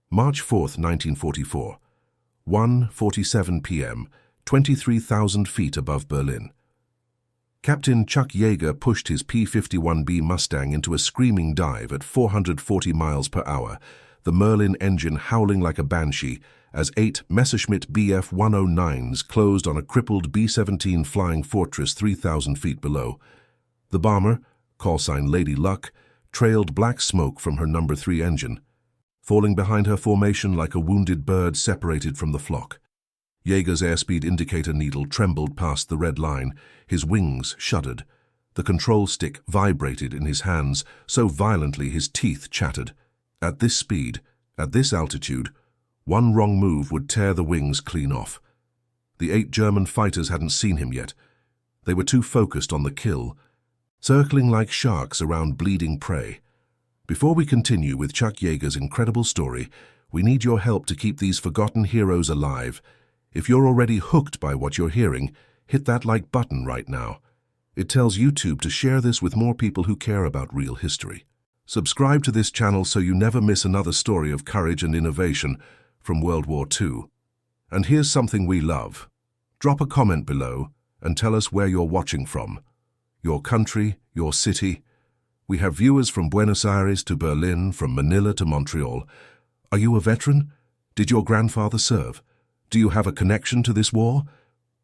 March 4, 1944. 1:47 p.m., 23,000 feet above Berlin. Captain Chuck Yeager pushed his P-51B Mustang into a screaming dive at 440 miles per hour, the Merlin engine howling like a banshee as 8 Messerschmitt Bf-109s closed on a crippled B-17 Flying Fortress 3,000 feet below. The bomber, callsign Lady Luck, trailed black smoke from her No. 3 engine, falling behind her formation like a wounded bird separated from the flock. Yeager's airspeed indicator needle trembled past the red line. His wings shuddered. The control stick vibrated in his hands so violently his teeth chattered. At this speed, at this altitude, one wrong move would tear the wings clean off. The 8 German fighters hadn't seen him yet. They were too focused on the kill, circling like sharks around bleeding prey. Before we continue with Chuck Yeager's incredible story, we need your help to keep these forgotten heroes alive. If you're already hooked by what you're hearing, hit that like button right now. It tells YouTube to share this with more people who care about real history. Subscribe to this channel so you never miss another story of courage and innovation from World War II. And here's something we love. Drop a comment below and tell us where you're watching from. Your country, your city. We have viewers from Buenos Aires to Berlin, from Manila to Montreal. Are you a veteran? Did your grandfather serve? Do you have a connection to this war?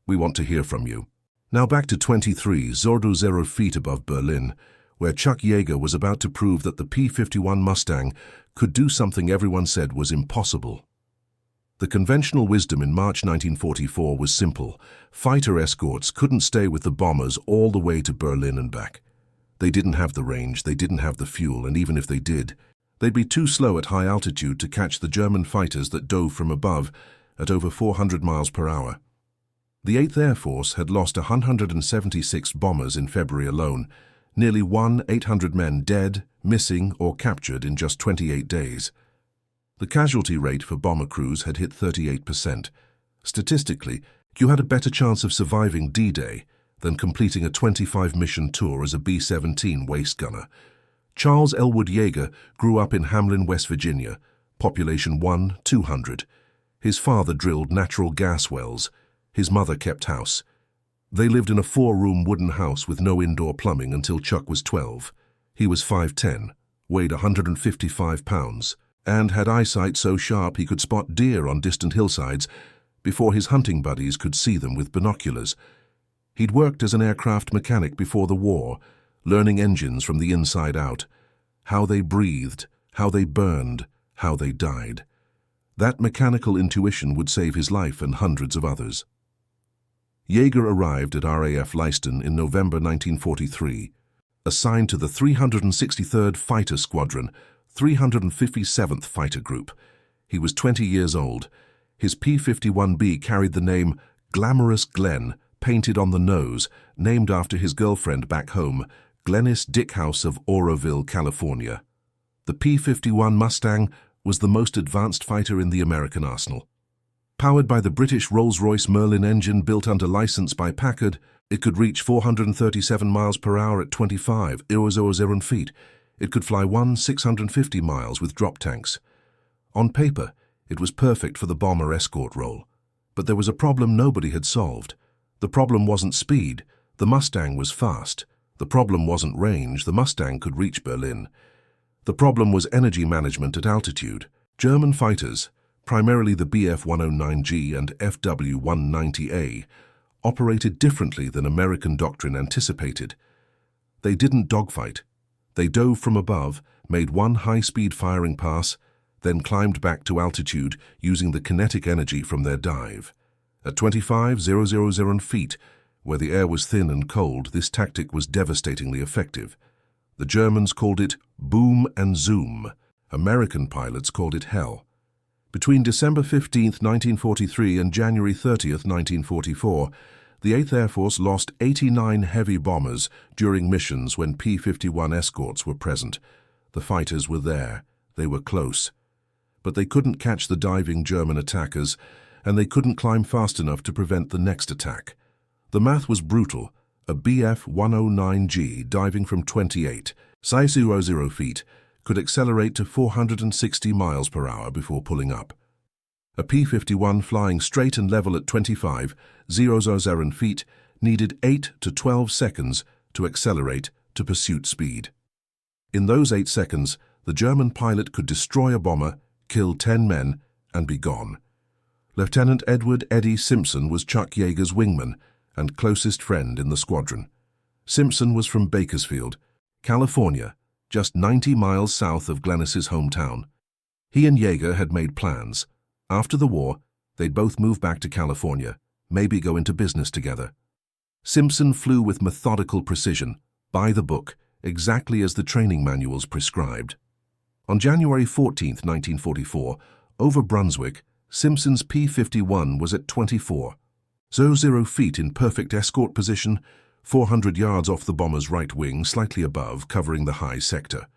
We want to hear from you. Now back to 23,000 feet above Berlin, where Chuck Yeager was about to prove that the P-51 Mustang could do something everyone said was impossible. The conventional wisdom in March 1944 was simple. Fighter escorts couldn't stay with the bombers all the way to Berlin and back. They didn't have the range, they didn't have the fuel, and even if they did, they'd be too slow at high altitude to catch the German fighters that dove from above at over 400 miles per hour. The 8th Air Force had lost 176 bombers in February alone, nearly 1,800 men dead, missing, or captured in just 28 days. The casualty rate for bomber crews had hit 38%. Statistically, you had a better chance of surviving D-Day than completing a 25-mission tour as a B-17 waist gunner. Charles Elwood Yeager grew up in Hamlin, West Virginia, population 1-200. His father drilled natural gas wells. His mother kept house. They lived in a 4-room wooden house with no indoor plumbing until Chuck was 12. He was 5'10", weighed 155 pounds, and had eyesight so sharp he could spot deer on distant hillsides before his hunting buddies could see them with binoculars. He'd worked as an aircraft mechanic before the war, learning engines from the inside out, how they breathed, how they burned, how they died. That mechanical intuition would save his life and hundreds of others. Yeager arrived at RAF Leiston in November 1943, assigned to the 363rd Fighter Squadron, 357th Fighter Group. He was 20 years old. His P-51B carried the name Glamorous Glen painted on the nose, named after his girlfriend back home, Glennis Dickhouse of Oroville, California. The P-51 Mustang was the most advanced fighter in the American arsenal. Powered by the British Rolls-Royce Merlin engine built under license by Packard, it could reach 437 miles per hour at 25,000 feet. It could fly 650 miles with drop tanks. On paper, it was perfect for the bomber escort role. But there was a problem nobody had solved. The problem wasn't speed. The Mustang was fast. The problem wasn't range. The Mustang could reach Berlin. The problem was energy management at altitude. German fighters, primarily the Bf-109G and FW-190A, operated differently than American doctrine anticipated. They didn't dogfight. They dove from above, made one high-speed firing pass, then climbed back to altitude using the kinetic energy from their dive. At 25,000 feet, where the air was thin and cold, this tactic was devastatingly effective. The Germans called it boom and zoom. American pilots called it hell. Between December 15, 1943 and January 30, 1944, the 8th Air Force lost 89 heavy bombers during missions when P-51 escorts were present. The fighters were there. They were close. But they couldn't catch the diving German attackers, and they couldn't climb fast enough to prevent the next attack. The math was brutal. A Bf-109G diving from 28,000 feet could accelerate to 460 miles per hour before pulling up. A P-51 flying straight and level at 25,000 feet needed 8 to 12 seconds to accelerate to pursuit speed. In those 8 seconds, the German pilot could destroy a bomber, kill 10 men, and be gone. Lieutenant Edward "Eddie" Simpson was Chuck Yeager's wingman and closest friend in the squadron. Simpson was from Bakersfield, California, just 90 miles south of Glennis's hometown. He and Yeager had made plans. After the war, they'd both move back to California, maybe go into business together. Simpson flew with methodical precision, by the book, exactly as the training manuals prescribed. On January 14, 1944, over Brunswick, Simpson's P-51 was at 24,000 feet in perfect escort position, 400 yards off the bomber's right wing, slightly above, covering the high sector,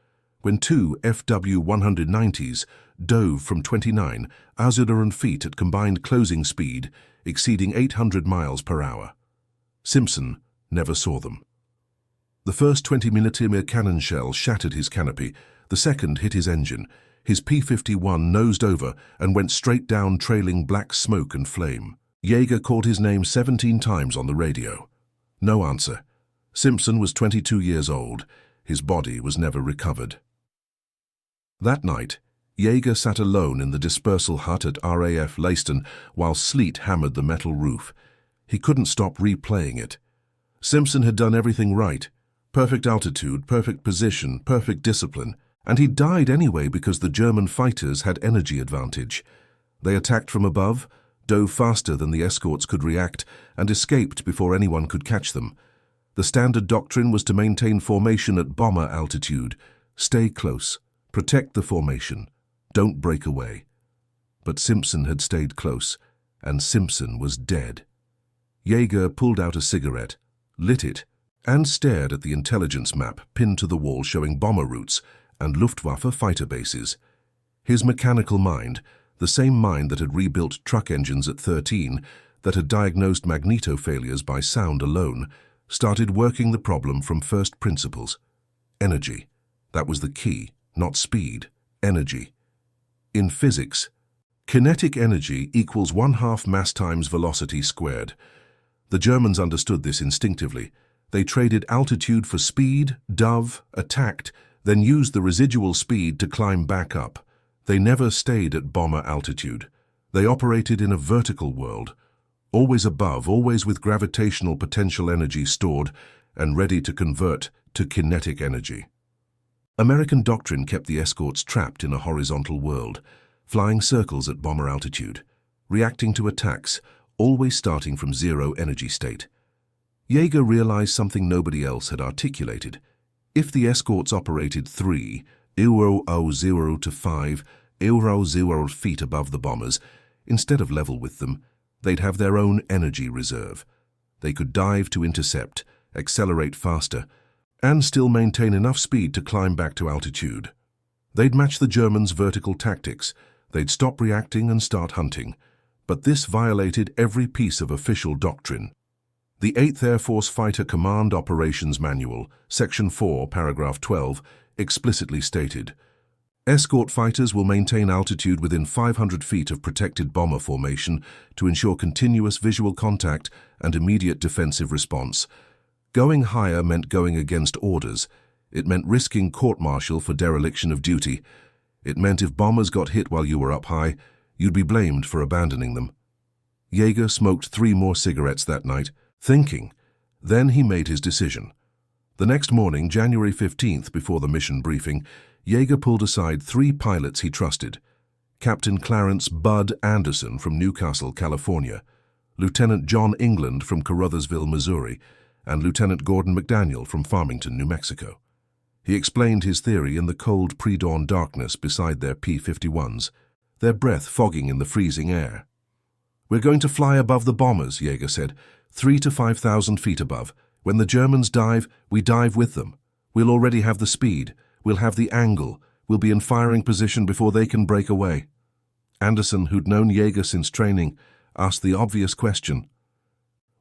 when two FW-190s dove from 29,000 feet at combined closing speed exceeding 800 miles per hour. Simpson never saw them. The first 20mm cannon shell shattered his canopy, the second hit his engine. His P-51 nosed over and went straight down, trailing black smoke and flame. Yeager called his name 17 times on the radio. No answer. Simpson was 22 years old. His body was never recovered. That night, Yeager sat alone in the dispersal hut at RAF Leiston while sleet hammered the metal roof. He couldn't stop replaying it. Simpson had done everything right. Perfect altitude, perfect position, perfect discipline. And he died anyway because the German fighters had energy advantage. They attacked from above, dove faster than the escorts could react, and escaped before anyone could catch them. The standard doctrine was to maintain formation at bomber altitude. Stay close. Protect the formation. Don't break away. But Simpson had stayed close, and Simpson was dead. Yeager pulled out a cigarette, lit it, and stared at the intelligence map pinned to the wall showing bomber routes and Luftwaffe fighter bases. His mechanical mind, the same mind that had rebuilt truck engines at 13, that had diagnosed magneto failures by sound alone, started working the problem from first principles. Energy. That was the key, not speed. Energy. In physics, kinetic energy equals 1/2 mass times velocity squared. The Germans understood this instinctively. They traded altitude for speed, dove, attacked, then used the residual speed to climb back up. They never stayed at bomber altitude. They operated in a vertical world, always above, always with gravitational potential energy stored and ready to convert to kinetic energy. American doctrine kept the escorts trapped in a horizontal world, flying circles at bomber altitude, reacting to attacks, always starting from zero energy state. Yeager realized something nobody else had articulated. If the escorts operated 3,000 to 5,000 feet above the bombers, instead of level with them, they'd have their own energy reserve. They could dive to intercept, accelerate faster, and still maintain enough speed to climb back to altitude. They'd match the Germans' vertical tactics. They'd stop reacting and start hunting. But this violated every piece of official doctrine. The 8th Air Force Fighter Command Operations Manual, Section 4, Paragraph 12, explicitly stated, "Escort fighters will maintain altitude within 500 feet of protected bomber formation to ensure continuous visual contact and immediate defensive response. Going higher meant going against orders. It meant risking court-martial for dereliction of duty. It meant if bombers got hit while you were up high, you'd be blamed for abandoning them." Yeager smoked 3 more cigarettes that night, thinking. Then he made his decision. The next morning, January 15th, before the mission briefing, Yeager pulled aside 3 pilots he trusted. Captain Clarence "Bud" Anderson from Newcastle, California, Lieutenant John England from Caruthersville, Missouri, and Lieutenant Gordon McDaniel from Farmington, New Mexico. He explained his theory in the cold pre-dawn darkness beside their P-51s, their breath fogging in the freezing air. "We're going to fly above the bombers," Yeager said, 3,000 to 5,000 feet above. When the Germans dive, we dive with them. We'll already have the speed. We'll have the angle. We'll be in firing position before they can break away. Anderson, who'd known Yeager since training, asked the obvious question.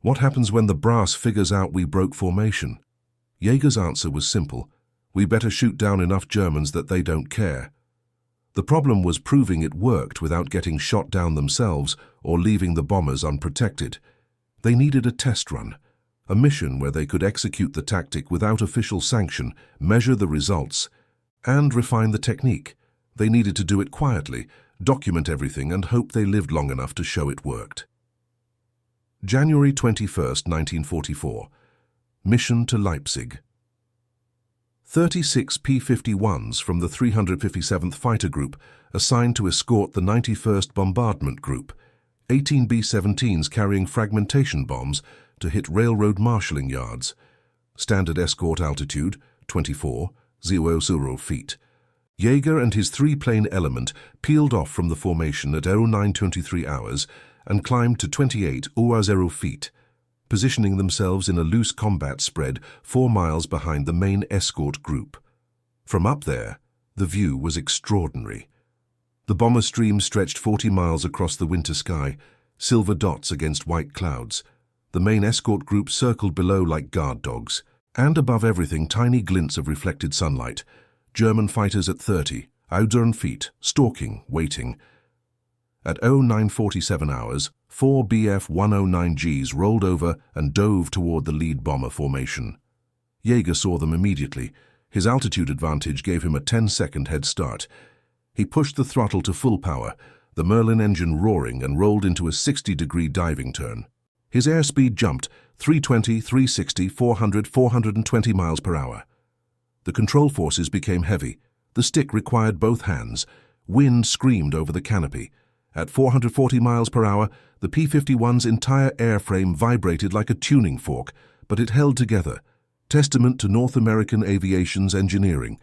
"What happens when the brass figures out we broke formation?" Yeager's answer was simple. We better shoot down enough Germans that they don't care. The problem was proving it worked without getting shot down themselves or leaving the bombers unprotected. They needed a test run, a mission where they could execute the tactic without official sanction, measure the results, and refine the technique. They needed to do it quietly, document everything, and hope they lived long enough to show it worked. January 21st, 1944. Mission to Leipzig. 36 P-51s from the 357th Fighter Group assigned to escort the 91st Bombardment Group, 18 B-17s carrying fragmentation bombs to hit railroad marshalling yards. Standard escort altitude, 24,000 feet. Yeager and his three-plane element peeled off from the formation at 09:23 hours and climbed to 28,000 feet, positioning themselves in a loose combat spread 4 miles behind the main escort group. From up there, the view was extraordinary. The bomber stream stretched 40 miles across the winter sky, silver dots against white clouds. The main escort group circled below like guard dogs, and above everything tiny glints of reflected sunlight. German fighters at 30,000 feet, stalking, waiting. At 09:47 hours, 4 Bf-109Gs rolled over and dove toward the lead bomber formation. Yeager saw them immediately. His altitude advantage gave him a 10-second head start. He pushed the throttle to full power, the Merlin engine roaring, and rolled into a 60-degree diving turn. His airspeed jumped 320, 360, 400, 420 miles per hour. The control forces became heavy. The stick required both hands. Wind screamed over the canopy. At 440 miles per hour, the P-51's entire airframe vibrated like a tuning fork, but it held together, testament to North American aviation's engineering.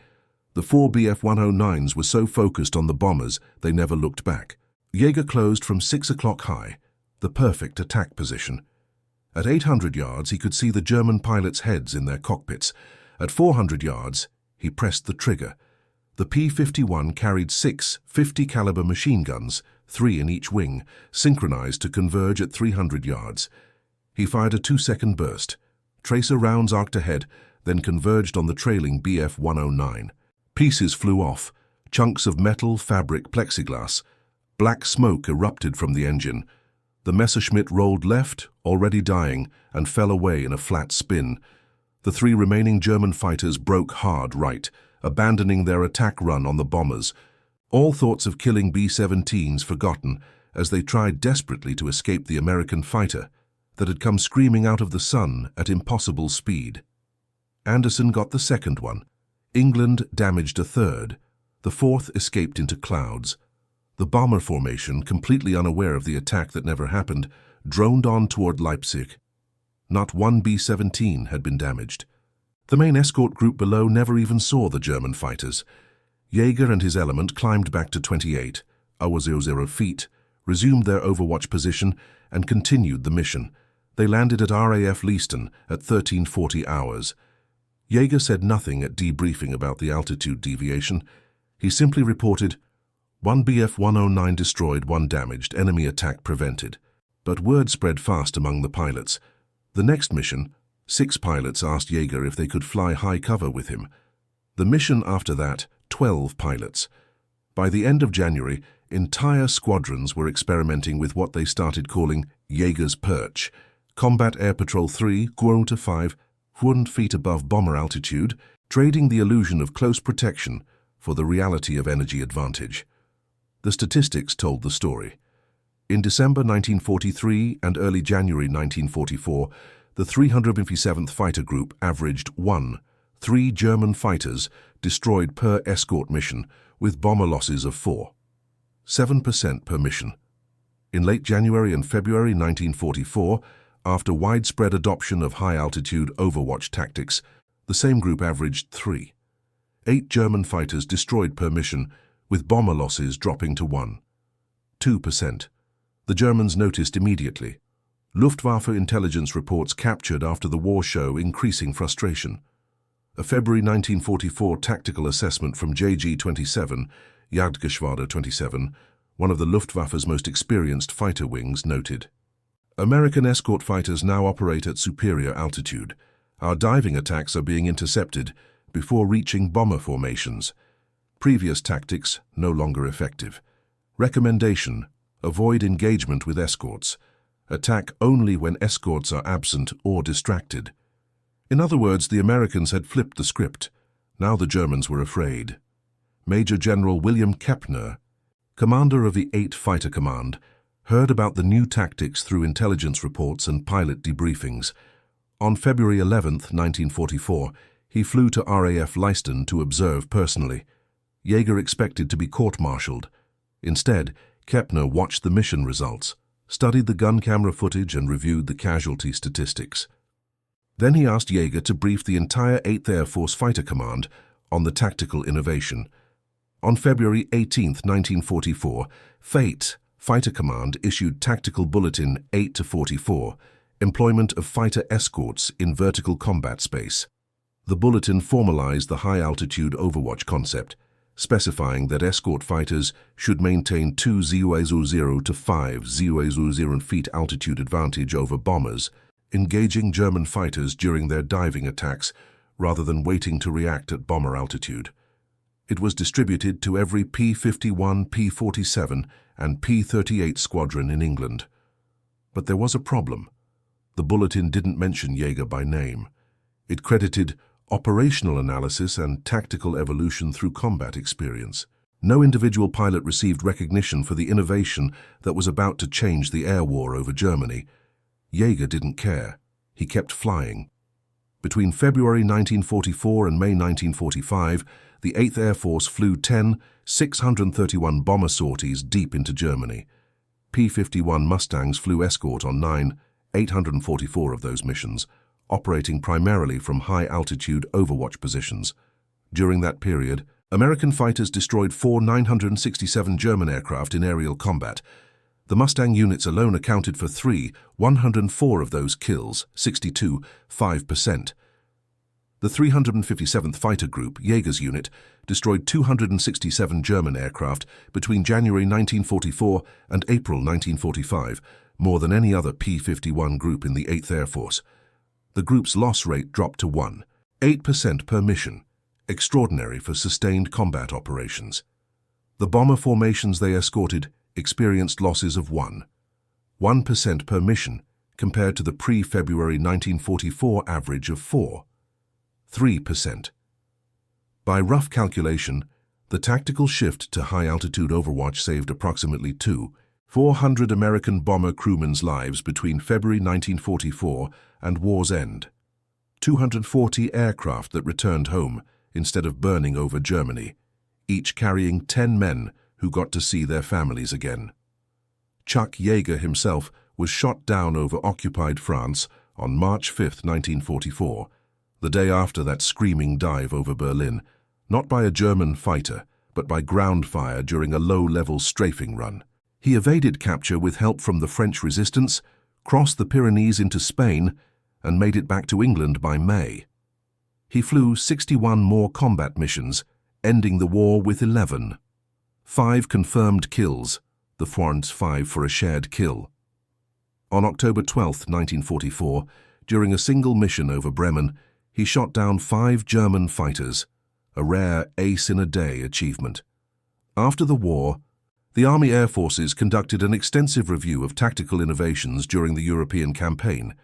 The 4 Bf-109s were so focused on the bombers, they never looked back. Yeager closed from 6 o'clock high, the perfect attack position. At 800 yards, he could see the German pilots' heads in their cockpits. At 400 yards, he pressed the trigger. The P-51 carried 6 50-caliber machine guns, 3 in each wing, synchronized to converge at 300 yards. He fired a 2-second burst. Tracer rounds arced ahead, then converged on the trailing Bf-109. Pieces flew off, chunks of metal, fabric, plexiglass. Black smoke erupted from the engine. The Messerschmitt rolled left, already dying, and fell away in a flat spin. The 3 remaining German fighters broke hard right, abandoning their attack run on the bombers. All thoughts of killing B-17s forgotten as they tried desperately to escape the American fighter that had come screaming out of the sun at impossible speed. Anderson got the second one. England damaged a third. The fourth escaped into clouds. The bomber formation, completely unaware of the attack that never happened, droned on toward Leipzig. Not one B-17 had been damaged. The main escort group below never even saw the German fighters. Yeager and his element climbed back to 28,000 feet, resumed their overwatch position, and continued the mission. They landed at RAF Leiston at 1340 hours. Yeager said nothing at debriefing about the altitude deviation. He simply reported, 1 Bf-109 destroyed, 1 damaged, enemy attack prevented. But word spread fast among the pilots. The next mission, 6 pilots asked Yeager if they could fly high cover with him. The mission after that, 12 pilots. By the end of January, entire squadrons were experimenting with what they started calling Yeager's Perch. Combat Air Patrol 3 grew to 5,000 feet above bomber altitude, trading the illusion of close protection for the reality of energy advantage. The statistics told the story. In December 1943 and early January 1944, the 357th Fighter Group averaged 3 German fighters destroyed per escort mission, with bomber losses of 7% per mission. In late January and February 1944, after widespread adoption of high-altitude overwatch tactics, the same group averaged 8 German fighters destroyed per mission, with bomber losses dropping to 2%. The Germans noticed immediately. Luftwaffe intelligence reports captured after the war show increasing frustration. A February 1944 tactical assessment from JG-27, Jagdgeschwader 27, one of the Luftwaffe's most experienced fighter wings, noted, American escort fighters now operate at superior altitude. Our diving attacks are being intercepted, before reaching bomber formations. Previous tactics no longer effective. Recommendation: avoid engagement with escorts. Attack only when escorts are absent or distracted. In other words, the Americans had flipped the script. Now the Germans were afraid. Major General William Kepner, commander of the 8th Fighter Command, heard about the new tactics through intelligence reports and pilot debriefings. On February 11, 1944, he flew to RAF Leiston to observe personally. Yeager expected to be court-martialed. Instead, Kepner watched the mission results, studied the gun camera footage and reviewed the casualty statistics. Then he asked Yeager to brief the entire 8th Air Force Fighter Command on the tactical innovation. On February 18, 1944, FATE Fighter Command issued Tactical Bulletin 8-44, Employment of Fighter Escorts in Vertical Combat Space. The bulletin formalized the high-altitude overwatch concept, specifying that escort fighters should maintain 2,000 to 5,000 feet altitude advantage over bombers, engaging German fighters during their diving attacks rather than waiting to react at bomber altitude. It was distributed to every P-51, P-47, and P-38 squadron in England. But there was a problem. The bulletin didn't mention Yeager by name. It credited operational analysis and tactical evolution through combat experience. No individual pilot received recognition for the innovation that was about to change the air war over Germany. Yeager didn't care. He kept flying. Between February 1944 and May 1945, the 8th Air Force flew 10 631 bomber sorties deep into Germany. P-51 Mustangs flew escort on 844 of those missions, operating primarily from high-altitude overwatch positions. During that period, American fighters destroyed 4 967 German aircraft in aerial combat. The Mustang units alone accounted for 104 of those kills, 5%. The 357th Fighter Group, Yeager's unit, destroyed 267 German aircraft between January 1944 and April 1945, more than any other P-51 group in the 8th Air Force. The group's loss rate dropped to 8% per mission, extraordinary for sustained combat operations. The bomber formations they escorted experienced losses of 1% per mission, compared to the pre-February 1944 average of 3%. By rough calculation, the tactical shift to high-altitude overwatch saved approximately 400 American bomber crewmen's lives between February 1944 and war's end. 240 aircraft that returned home instead of burning over Germany, each carrying 10 men who got to see their families again. Chuck Yeager himself was shot down over occupied France on March 5, 1944, the day after that screaming dive over Berlin, not by a German fighter, but by ground fire during a low-level strafing run. He evaded capture with help from the French resistance, crossed the Pyrenees into Spain, and made it back to England by May. He flew 61 more combat missions, ending the war with 5 confirmed kills, the French 5 for a shared kill. On October 12, 1944, during a single mission over Bremen, he shot down 5 German fighters, a rare ace-in-a-day achievement. After the war, the Army Air Forces conducted an extensive review of tactical innovations during the European campaign.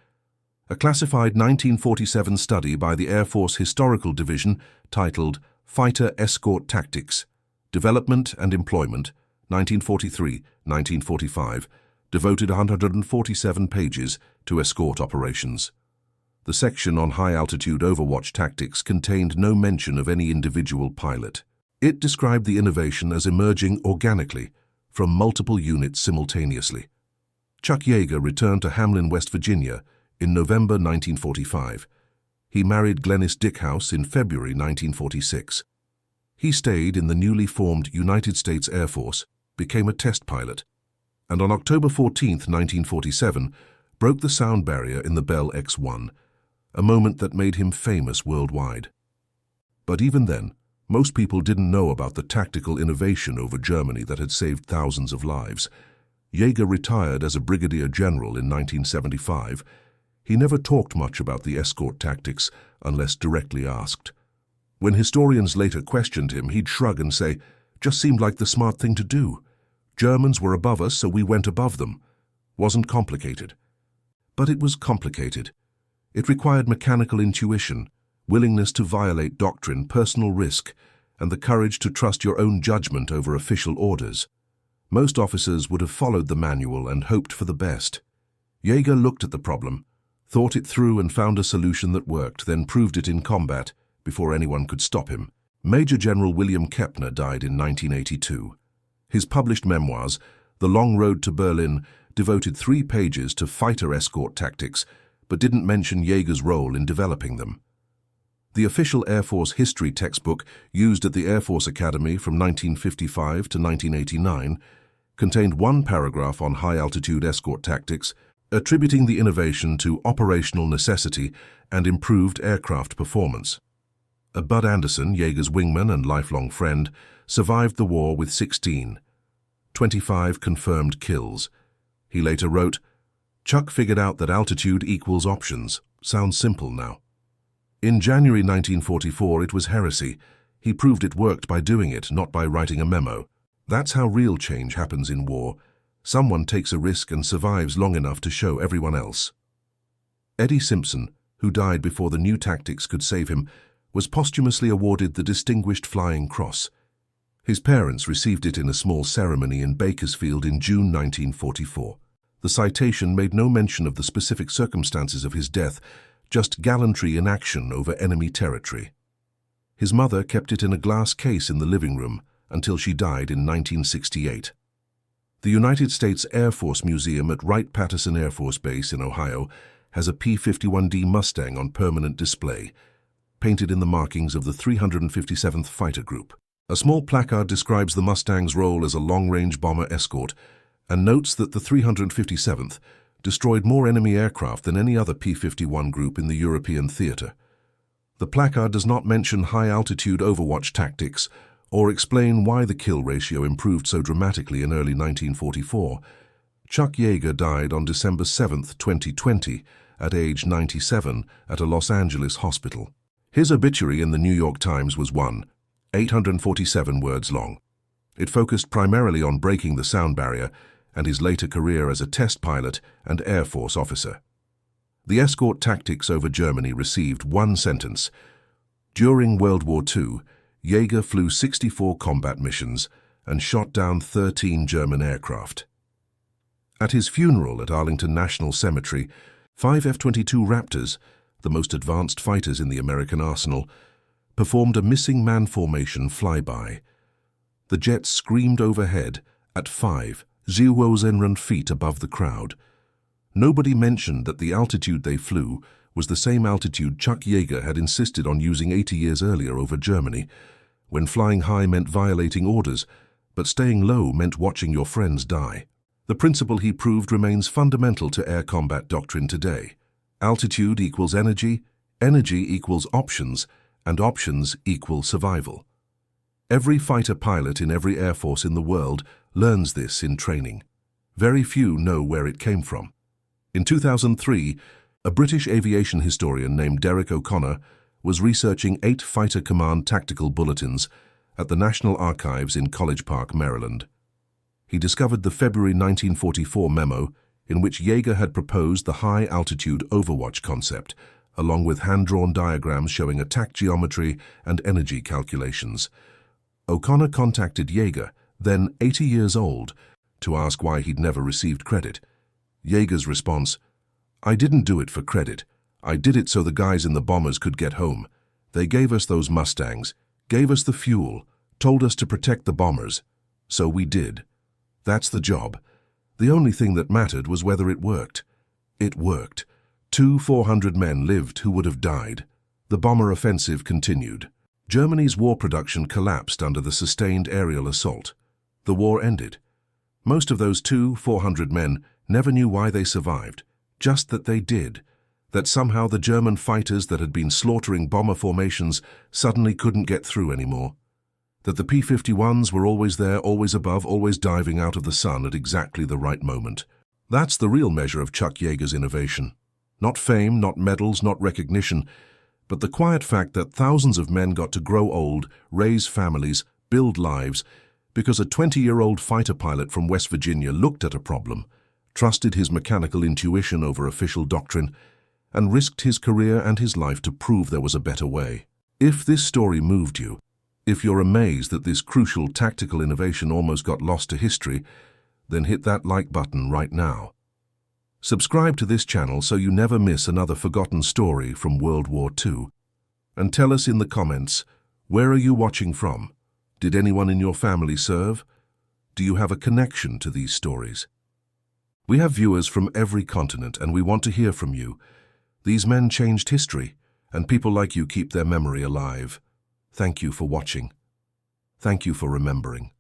A classified 1947 study by the Air Force Historical Division titled Fighter Escort Tactics, Development and Employment, 1943-1945, devoted 147 pages to escort operations. The section on high-altitude overwatch tactics contained no mention of any individual pilot. It described the innovation as emerging organically from multiple units simultaneously. Chuck Yeager returned to Hamlin, West Virginia in November 1945. He married Glennis Dickhouse in February 1946. He stayed in the newly formed United States Air Force, became a test pilot, and on October 14, 1947, broke the sound barrier in the Bell X-1, a moment that made him famous worldwide. But even then, most people didn't know about the tactical innovation over Germany that had saved thousands of lives. Yeager retired as a brigadier general in 1975. He never talked much about the escort tactics unless directly asked. When historians later questioned him, he'd shrug and say, "Just seemed like the smart thing to do. Germans were above us, so we went above them. Wasn't complicated." But it was complicated. It required mechanical intuition, willingness to violate doctrine, personal risk, and the courage to trust your own judgment over official orders. Most officers would have followed the manual and hoped for the best. Yeager looked at the problem, thought it through and found a solution that worked, then proved it in combat before anyone could stop him. Major General William Kepner died in 1982. His published memoirs, The Long Road to Berlin, devoted 3 pages to fighter escort tactics, but didn't mention Yeager's role in developing them. The official Air Force history textbook used at the Air Force Academy from 1955 to 1989 contained 1 paragraph on high-altitude escort tactics, attributing the innovation to operational necessity and improved aircraft performance. Bud Anderson, Yeager's wingman and lifelong friend, survived the war with 25 confirmed kills. He later wrote, "Chuck figured out that altitude equals options. Sounds simple now. In January 1944, it was heresy. He proved it worked by doing it, not by writing a memo. That's how real change happens in war. Someone takes a risk and survives long enough to show everyone else." Eddie Simpson, who died before the new tactics could save him, was posthumously awarded the Distinguished Flying Cross. His parents received it in a small ceremony in Bakersfield in June 1944. The citation made no mention of the specific circumstances of his death, just gallantry in action over enemy territory. His mother kept it in a glass case in the living room until she died in 1968. The United States Air Force Museum at Wright-Patterson Air Force Base in Ohio has a P-51D Mustang on permanent display, painted in the markings of the 357th Fighter Group. A small placard describes the Mustang's role as a long-range bomber escort and notes that the 357th destroyed more enemy aircraft than any other P-51 group in the European theater. The placard does not mention high-altitude overwatch tactics or explain why the kill ratio improved so dramatically in early 1944. Chuck Yeager died on December 7, 2020, at age 97 at a Los Angeles hospital. His obituary in the New York Times was 847 words long. It focused primarily on breaking the sound barrier and his later career as a test pilot and Air Force officer. The escort tactics over Germany received 1 sentence. During World War II, Yeager flew 64 combat missions and shot down 13 German aircraft. At his funeral at Arlington National Cemetery, 5 F-22 Raptors, the most advanced fighters in the American arsenal, performed a missing man formation flyby. The jets screamed overhead at 5,000 feet above the crowd. Nobody mentioned that the altitude they flew was the same altitude Chuck Yeager had insisted on using 80 years earlier over Germany, when flying high meant violating orders, but staying low meant watching your friends die. The principle he proved remains fundamental to air combat doctrine today. Altitude equals energy, energy equals options, and options equal survival. Every fighter pilot in every air force in the world learns this in training. Very few know where it came from. In 2003, a British aviation historian named Derek O'Connor was researching 8 Fighter Command tactical bulletins at the National Archives in College Park, Maryland. He discovered the February 1944 memo in which Yeager had proposed the high-altitude overwatch concept, along with hand-drawn diagrams showing attack geometry and energy calculations. O'Connor contacted Yeager, then 80 years old, to ask why he'd never received credit. Yeager's response, "I didn't do it for credit. I did it so the guys in the bombers could get home. They gave us those Mustangs, gave us the fuel, told us to protect the bombers. So we did. That's the job. The only thing that mattered was whether it worked. It worked. 400 men lived who would have died. The bomber offensive continued. Germany's war production collapsed under the sustained aerial assault. The war ended. Most of those 400 men never knew why they survived, just that they did. That somehow the German fighters that had been slaughtering bomber formations suddenly couldn't get through anymore. That the P-51s were always there, always above, always diving out of the sun at exactly the right moment. That's the real measure of Chuck Yeager's innovation. Not fame, not medals, not recognition, but the quiet fact that thousands of men got to grow old, raise families, build lives, because a 20-year-old fighter pilot from West Virginia looked at a problem, trusted his mechanical intuition over official doctrine, and risked his career and his life to prove there was a better way. If this story moved you, if you're amazed that this crucial tactical innovation almost got lost to history, then hit that like button right now. Subscribe to this channel so you never miss another forgotten story from World War II. And tell us in the comments, where are you watching from? Did anyone in your family serve? Do you have a connection to these stories? We have viewers from every continent and we want to hear from you. These men changed history, and people like you keep their memory alive. Thank you for watching. Thank you for remembering.